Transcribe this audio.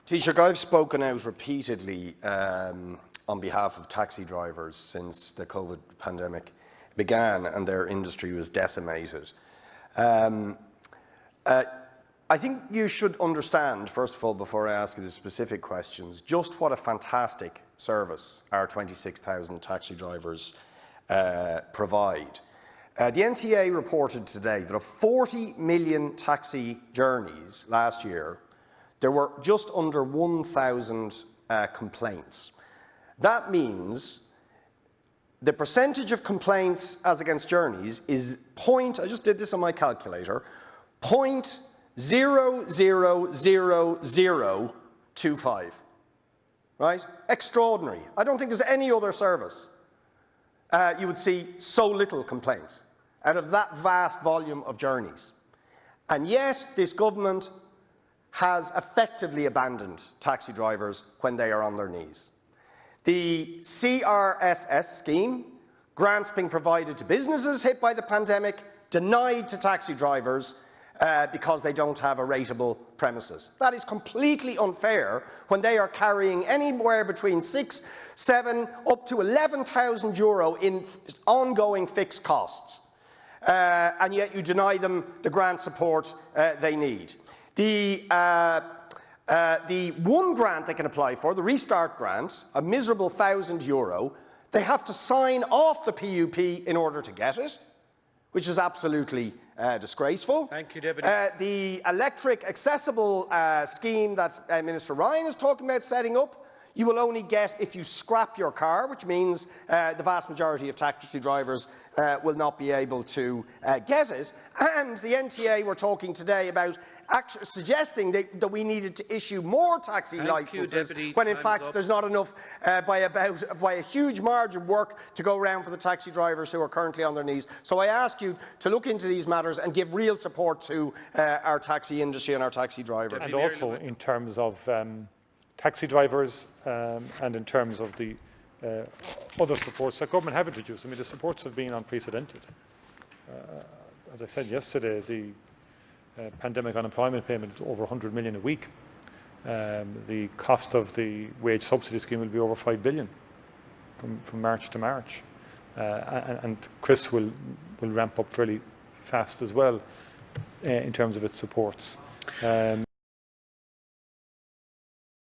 Taoiseach, I've spoken out repeatedly on behalf of taxi drivers since the COVID pandemic began and their industry was decimated. I think you should understand, first of all, before I ask you the specific questions, just what a fantastic service our 26,000 taxi drivers provide. The NTA reported today that of 40 million taxi journeys last year, there were just under 1,000 complaints. That means the percentage of complaints as against journeys is I just did this on my calculator, 0.00025. Right? Extraordinary. I don't think there's any other service you would see so little complaints out of that vast volume of journeys. And yet this government has effectively abandoned taxi drivers when they are on their knees. The CRSS scheme, grants being provided to businesses hit by the pandemic, denied to taxi drivers because they don't have a rateable premises. That is completely unfair when they are carrying anywhere between 6,000, 7,000 up to €11,000 in ongoing fixed costs, and yet you deny them the grant support they need. The one grant they can apply for, the Restart grant, a miserable €1,000, they have to sign off the PUP in order to get it, which is absolutely disgraceful. Thank you, Deputy. The electric accessible scheme that Minister Ryan is talking about setting up, you will only get if you scrap your car, which means the vast majority of taxi drivers will not be able to get it. And the NTA were talking today about suggesting that we needed to issue more taxi licences, when in fact there's not enough by a huge margin work to go around for the taxi drivers who are currently on their knees. So I ask you to look into these matters and give real support to our taxi industry and our taxi drivers. And also in terms of taxi drivers and in terms of the other supports that government have introduced. I mean, the supports have been unprecedented. As I said yesterday, the pandemic unemployment payment is over 100 million a week. The cost of the wage subsidy scheme will be over 5 billion from March to March. And Chris will ramp up fairly fast as well in terms of its supports.